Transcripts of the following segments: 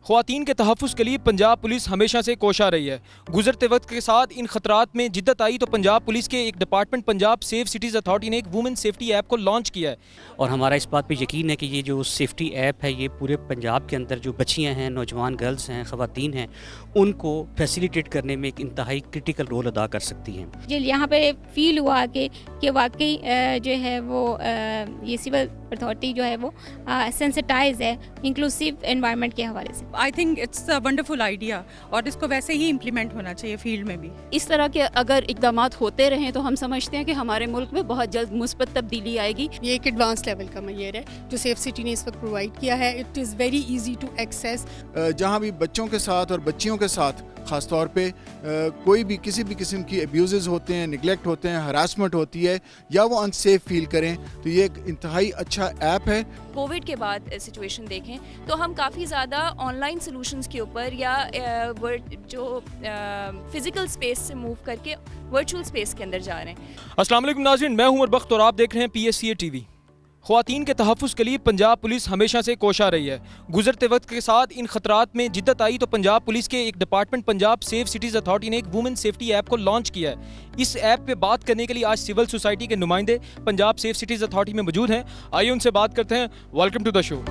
خواتین کے تحفظ کے لیے پنجاب پولیس ہمیشہ سے کوشاں رہی ہے۔ گزرتے وقت کے ساتھ ان خطرات میں جدت آئی تو پنجاب پولیس کے ایک department Punjab safe cities authority نے ایک وومن سیفٹی ایپ کو لانچ کیا ہے، اور ہمارا اس بات پہ یقین ہے کہ یہ جو سیفٹی ایپ ہے یہ پورے پنجاب کے اندر جو بچیاں ہیں، نوجوان گرلز ہیں، خواتین ہیں، ان کو فیسیلیٹیٹ کرنے میں ایک انتہائی کرٹیکل رول ادا کر سکتی ہیں۔ یہاں پہ فیل ہوا کہ واقعی جو ہے وہ یہ سول اتھارٹی جو ہے وہ سینسٹائز ہے انکلوسیو انوائرمنٹ کے حوالے سے۔ I think it's a wonderful idea اور اس کو ویسے ہی امپلیمنٹ ہونا چاہیے فیلڈ میں بھی۔ اس طرح کے اگر اقدامات ہوتے رہیں تو ہم سمجھتے ہیں کہ ہمارے ملک میں بہت جلد مثبت تبدیلی آئے گی۔ یہ ایک ایڈوانس لیول کا معیار ہے جو سیف سٹی نے اس وقت پرووائڈ کیا ہے۔ It is very easy to access. جہاں بھی بچوں کے ساتھ اور بچیوں کے ساتھ خاص طور پہ کوئی بھی کسی بھی قسم کی ابیوزز ہوتے ہیں، نگلیکٹ ہوتے ہیں، ہراسمنٹ ہوتی ہے یا وہ انسیف فیل کریں تو یہ ایک انتہائی اچھا ایپ ہے۔ کووڈ کے بعد سچویشن دیکھیں تو ہم کافی زیادہ آن لائن سلوشنز کے اوپر یا جو فزیکل اسپیس سے موو کر کے ورچوئل اسپیس کے اندر جا رہے ہیں۔ السلام علیکم ناظرین، میں ہوں عمر بخت اور آپ دیکھ رہے ہیں PSCA TV۔ خواتین کے تحفظ کے لیے پنجاب پولیس ہمیشہ سے کوشاں رہی ہے۔ گزرتے وقت کے ساتھ ان خطرات میں جدت آئی تو پنجاب پولیس کے ایک department Punjab safe cities authority نے ایک وومن سیفٹی ایپ کو لانچ کیا ہے۔ اس ایپ پہ بات کرنے کے لیے آج سول سوسائٹی کے نمائندے پنجاب سیف سٹیز اتھارٹی میں موجود ہیں، آئیے ان سے بات کرتے ہیں۔ Welcome to the show.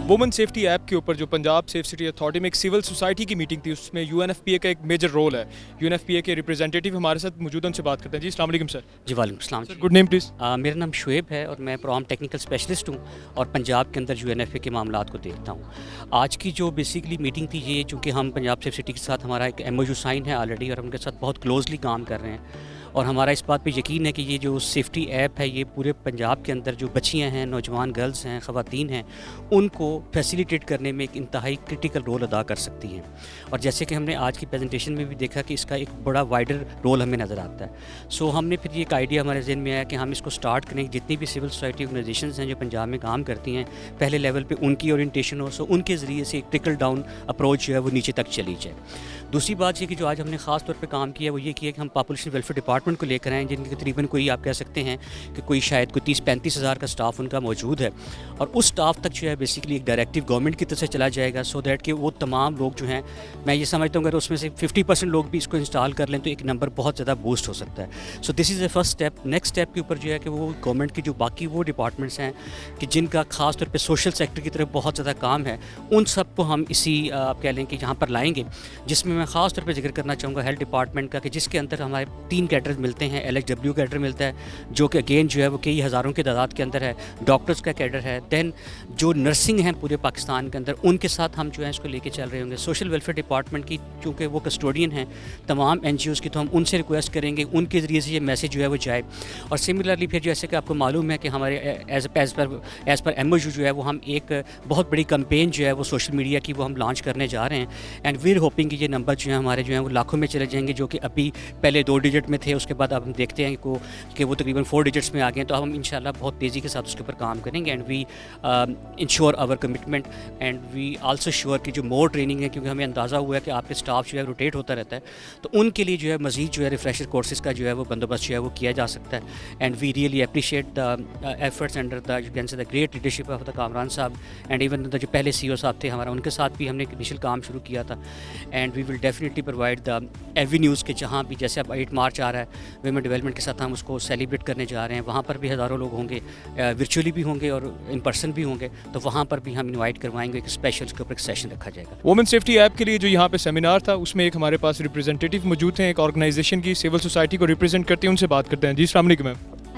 Woman safety app کے اوپر جو پنجاب سیف سٹی اتھارٹی میں ایک سول سوسائٹی کی میٹنگ تھی، اس میں UNFPA کا ایک میجر رول ہے۔ UNFPA کے ریپرزینٹیٹیو ہمارے ساتھ موجود ہیں، ان سے بات کرتے ہیں۔ جی السلام علیکم سر۔ جی وعلیکم السلام۔ Good name please. میرا نام شعیب ہے اور میں پروگرام ٹیکنیکل اسپیشلسٹ ہوں اور پنجاب کے اندر UNFPA کے معاملات کو دیکھتا ہوں۔ آج کی جو بیسیکلی میٹنگ تھی یہ چونکہ ہم پنجاب سیف سٹی کے ساتھ ہمارا ایک MOU سائن ہے آلریڈی اور ہم ان کے ساتھ بہت کلوزلی کام کر رہے ہیں، اور ہمارا اس بات پہ یقین ہے کہ یہ جو سیفٹی ایپ ہے یہ پورے پنجاب کے اندر جو بچیاں ہیں، نوجوان گرلز ہیں، خواتین ہیں، ان کو فیسیلیٹیٹ کرنے میں ایک انتہائی کرٹیکل رول ادا کر سکتی ہیں۔ اور جیسے کہ ہم نے آج کی پریزنٹیشن میں بھی دیکھا کہ اس کا ایک بڑا وائڈر رول ہمیں نظر آتا ہے۔ سو ہم نے پھر یہ ایک آئیڈیا ہمارے ذہن میں آیا کہ ہم اس کو سٹارٹ کریں، جتنی بھی سول سوسائٹی آرگنائزیشنز ہیں جو پنجاب میں کام کرتی ہیں، پہلے لیول پہ ان کی اورینٹیشن ہو، سو ان کے ذریعے سے ایک ٹرکل ڈاؤن اپروچ جو ہے وہ نیچے تک چلی جائے۔ دوسری بات یہ کہ جو آج ہم نے خاص طور پہ کام کیا وہ یہ کیا کہ ہم پاپولیشن ویلفیئر ڈپارٹمنٹ کو لے کر آئیں، جن کے تقریباً کوئی آپ کہہ سکتے ہیں کہ کوئی شاید کوئی 30-35 ہزار کا سٹاف ان کا موجود ہے، اور اس سٹاف تک جو ہے بیسیکلی ایک ڈائریکٹیو گورنمنٹ کی طرف سے چلا جائے گا، سو دیٹ کہ وہ تمام لوگ جو ہیں، میں یہ سمجھتا ہوں اگر اس میں سے 50% لوگ بھی اس کو انسٹال کر لیں تو ایک نمبر بہت زیادہ بوسٹ ہو سکتا ہے۔ سو دس از اے فرسٹ اسٹیپ۔ نیکسٹ اسٹیپ کے اوپر جو ہے کہ وہ گورنمنٹ کی جو باقی وہ ڈپارٹمنٹس ہیں کہ جن کا خاص طور پہ سوشل سیکٹر کی طرف بہت زیادہ کام ہے، ان سب کو ہم اسی آپ کہہ لیں کہ یہاں پر لائیں گے، جس میں خاص طور پہ ذکر کرنا چاہوں گا ہیلتھ ڈپارٹمنٹ کا، کہ جس کے اندر ہمارے 3 کیڈر ملتے ہیں۔ LHW کیڈر ملتا ہے جو کہ اگین جو ہے وہ کئی ہزاروں کی تعداد کے اندر ہے، ڈاکٹرز کا کیڈر ہے، دین جو نرسنگ ہیں پورے پاکستان کے اندر ان کے ساتھ ہم جو ہے اس کو لے کے چل رہے ہوں گے۔ سوشل ویلفیئر ڈپارٹمنٹ کی چونکہ وہ کسٹوڈین ہیں تمام NGOs کی، تو ہم ان سے ریکویسٹ کریں گے ان کے ذریعے سے یہ میسیج جو ہے وہ جائے۔ اور سملرلی پھر جیسے کہ آپ کو معلوم ہے کہ ہمارے ایز پر MOU جو ہے وہ ہم ایک بہت بڑی کمپین جو ہے وہ سوشل میڈیا کی وہ ہم لانچ کرنے جا رہے ہیں، اینڈ وی آر ہوپنگ کہ یہ نمبر جو ہیں ہمارے جو ہیں وہ لاکھوں میں چلے جائیں گے، جو کہ ابھی پہلے 2 ڈیجٹ میں تھے، اس کے بعد اب ہم دیکھتے ہیں کہ وہ تقریباً 4 ڈیجٹس میں آ گئے ہیں۔ تو اب ہم انشاءاللہ بہت تیزی کے ساتھ اس کے اوپر کام کریں گے، and we ensure our commitment, and we also sure کہ جو مور ٹریننگ ہے، کیونکہ ہمیں اندازہ ہوا ہے کہ آپ کے اسٹاف جو ہے روٹیٹ ہوتا رہتا ہے، تو ان کے لیے جو ہے مزید جو ہے ریفریشر کورسز کا جو ہے وہ بندوبست جو ہے وہ کیا جا سکتا ہے۔ And we really appreciate the efforts under the you can say the great leadership of the Kamran صاحب، اینڈ ایون جو پہلے CEO صاحب تھے ہمارا، ان کے ساتھ بھی ہم نے انیشیل کام شروع کیا تھا۔ And we will definitely provide the avenues کے جہاں بھی جیسے اب 8 مارچ آ رہا ہے ویمن ڈیولپمنٹ کے ساتھ ہم اس کو سیلیبریٹ کرنے جا رہے ہیں، وہاں پر بھی ہزاروں لوگ ہوں گے، ورچولی بھی ہوں گے اور ان پرسن بھی ہوں گے، تو وہاں پر بھی ہم انوائٹ کروائیں گے، ایک اسپیشل اس کے اوپر ایک سیشن رکھا جائے گا۔ وومن سیفٹی ایپ کے لیے جو یہاں پہ سیمینار تھا اس میں ایک ہمارے پاس ریپرزینٹیٹیو موجود ہیں، ایک آرگنائزیشن کی سول سوسائٹی کو ریپرزینٹ کرتے ہیں، ان سے بات کرتے ہیں۔ جی السلام علیکم میم۔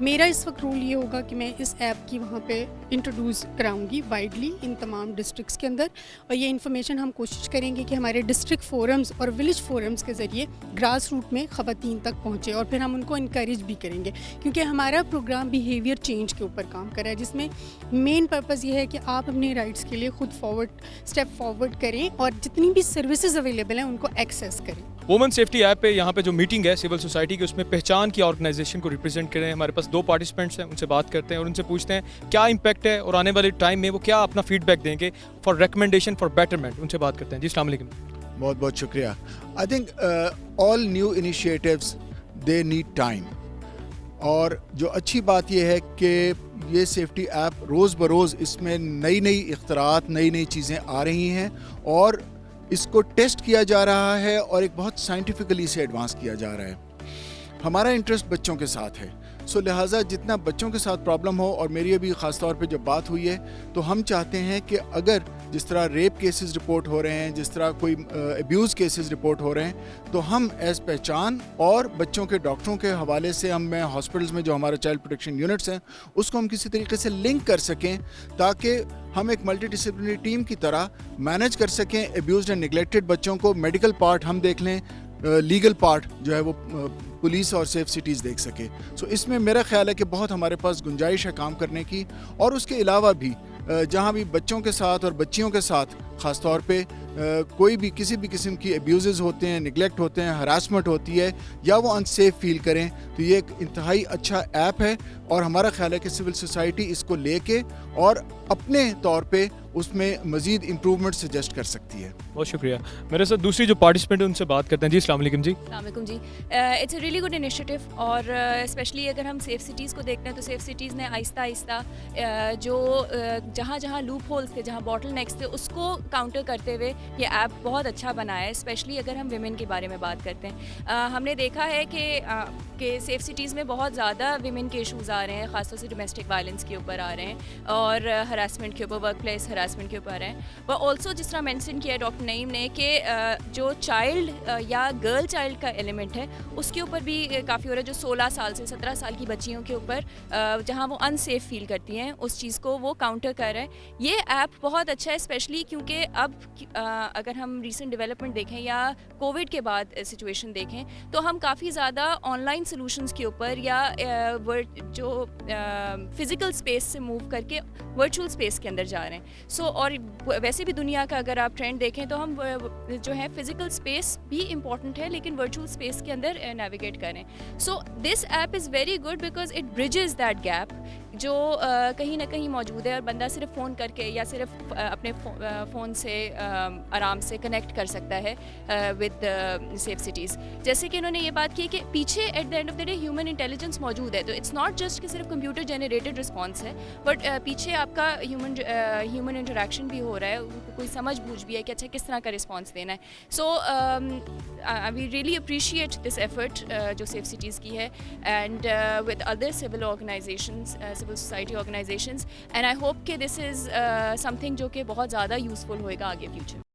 میرا اس وقت رول یہ ہوگا کہ میں اس ایپ کی وہاں پہ انٹروڈیوس کراؤں گی وائڈلی ان تمام ڈسٹرکس کے اندر, اور یہ انفارمیشن ہم کوشش کریں گے کہ ہمارے ڈسٹرکٹ فورمز اور ولیج فورمز کے ذریعے گراس روٹ میں خواتین تک پہنچے, اور پھر ہم ان کو انکریج بھی کریں گے, کیونکہ ہمارا پروگرام بیہیویئر چینج کے اوپر کام کر رہا ہے, جس میں مین پرپز یہ ہے کہ آپ اپنے رائٹس کے لیے خود اسٹیپ فارورڈ کریں اور جتنی بھی سروسز اویلیبل ہیں ان کو ایکسیس کریں. وومن سیفٹی ایپ پہ یہاں پہ جو میٹنگ ہے سول سوسائٹی کی, اس میں پہچان کی آرگنائزیشن کو ریپرزینٹ کریں. ہمارے پاس 2 پارٹیسپینٹس ہیں, ان سے بات کرتے ہیں اور ان سے پوچھتے ہیں کیا امپیکٹ ہے اور آنے والے ٹائم میں وہ کیا اپنا فیڈ بیک دیں گے فار ریکمنڈیشن فار بیٹرمنٹ. ان سے بات کرتے ہیں. جی السلام علیکم. بہت بہت شکریہ. I think all new initiatives they need time, اور جو اچھی بات یہ ہے کہ یہ سیفٹی ایپ روز بروز اس میں نئی اختراعات, نئی چیزیں آ رہی ہیں, اور اس کو ٹیسٹ کیا جا رہا ہے اور ایک بہت سائنٹیفکلی سے ایڈوانس کیا جا رہا ہے. ہمارا انٹرسٹ بچوں کے ساتھ ہے, سو لہٰذا جتنا بچوں کے ساتھ پرابلم ہو, اور میری ابھی خاص طور پہ جب بات ہوئی ہے تو ہم چاہتے ہیں کہ اگر جس طرح ریپ کیسز رپورٹ ہو رہے ہیں, جس طرح کوئی ابیوز کیسز رپورٹ ہو رہے ہیں, تو ہم ایز پہچان اور بچوں کے ڈاکٹروں کے حوالے سے ہم ہاسپٹلز میں جو ہمارا چائلڈ پروٹیکشن یونٹس ہیں اس کو ہم کسی طریقے سے لنک کر سکیں, تاکہ ہم ایک ملٹی ڈسپلنری ٹیم کی طرح مینیج کر سکیں ایبیوزڈ اینڈ نگلیکٹڈ بچوں کو. میڈیکل پارٹ ہم دیکھ لیں, لیگل پارٹ جو ہے وہ پولیس اور سیف سٹیز دیکھ سکے. سو اس میں میرا خیال ہے کہ بہت ہمارے پاس گنجائش ہے کام کرنے کی, اور اس کے علاوہ بھی جہاں بھی بچوں کے ساتھ اور بچیوں کے ساتھ خاص طور پہ کوئی بھی کسی بھی قسم کی ایبیوزز ہوتے ہیں, نگلیکٹ ہوتے ہیں, ہراسمنٹ ہوتی ہے, یا وہ انسیف فیل کریں, تو یہ ایک انتہائی اچھا ایپ ہے, اور ہمارا خیال ہے کہ سول سوسائٹی اس کو لے کے اور اپنے طور پہ اس میں مزید امپروومنٹ سجیسٹ کر سکتی ہے. بہت شکریہ. میرے ساتھ دوسری جو پارٹیسپینٹ ہیں ان سے بات کرتے ہیں. جی السلام علیکم. جی السلام علیکم. جی it's a really good initiative, اور اسپیشلی اگر ہم سیف سٹیز کو دیکھتے ہیں تو سیف سٹیز نے آہستہ آہستہ جو جہاں لوپ ہولس تھے, جہاں باٹل نیکس تھے, اس کو کاؤنٹر کرتے ہوئے یہ ایپ بہت اچھا بنایا ہے. اسپیشلی اگر ہم ویمن کے بارے میں بات کرتے ہیں, ہم نے دیکھا ہے کہ سیف سٹیز میں بہت زیادہ ویمن کے ایشوز آ رہے ہیں, خاص طور سے ڈومیسٹک وائلنس کے اوپر آ رہے ہیں, اور ہراسمنٹ کے اوپر, ورک پلیس ہراسمنٹ کے اوپر آ رہے ہیں. اور آلسو جس طرح مینشن کیا ہے ڈاکٹر نعیم نے کہ جو چائلڈ یا گرل چائلڈ کا ایلیمنٹ ہے اس کے اوپر بھی کافی ہو رہا ہے, جو 16 سال سے 17 سال کی بچیوں کے اوپر جہاں وہ ان سیف فیل کرتی ہیں, اس چیز کو وہ کاؤنٹر کر رہا ہے. یہ ایپ بہت اچھا ہے, اسپیشلی کیونکہ اب اگر ہم ریسنٹ ڈیولپمنٹ دیکھیں یا کووڈ کے بعد سچویشن دیکھیں, تو ہم کافی زیادہ آن لائن سلوشنس کے اوپر یا جو فزیکل اسپیس سے موو کر کے ورچوئل اسپیس کے اندر جا رہے ہیں. سو اور ویسے بھی دنیا کا اگر آپ ٹرینڈ دیکھیں تو ہم جو ہے فزیکل اسپیس بھی امپورٹنٹ ہے, لیکن ورچوئل اسپیس کے اندر نیویگیٹ کریں. So this app is very good because it bridges that gap جو کہیں نہ کہیں موجود ہے, اور بندہ صرف فون کر کے یا صرف اپنے فون سے آرام سے کنیکٹ کر سکتا ہے ود سیف سٹیز. جیسے کہ انہوں نے یہ بات کی کہ پیچھے at the end of the day human intelligence موجود ہے, تو اٹس ناٹ جسٹ کہ صرف کمپیوٹر جنریٹڈ رسپانس ہے, بٹ پیچھے آپ کا ہیومن انٹریکشن بھی ہو رہا ہے, کوئی سمجھ بوجھ بھی ہے کہ اچھا کس طرح کا رسپانس دینا ہے. So we really appreciate this effort جو سیف سٹیز کی ہے, and with other civil organizations, civil society organizations, and I hope کہ دس از سم تھنگ جو کہ بہت زیادہ یوزفل ہوئے گا آگے فیوچر.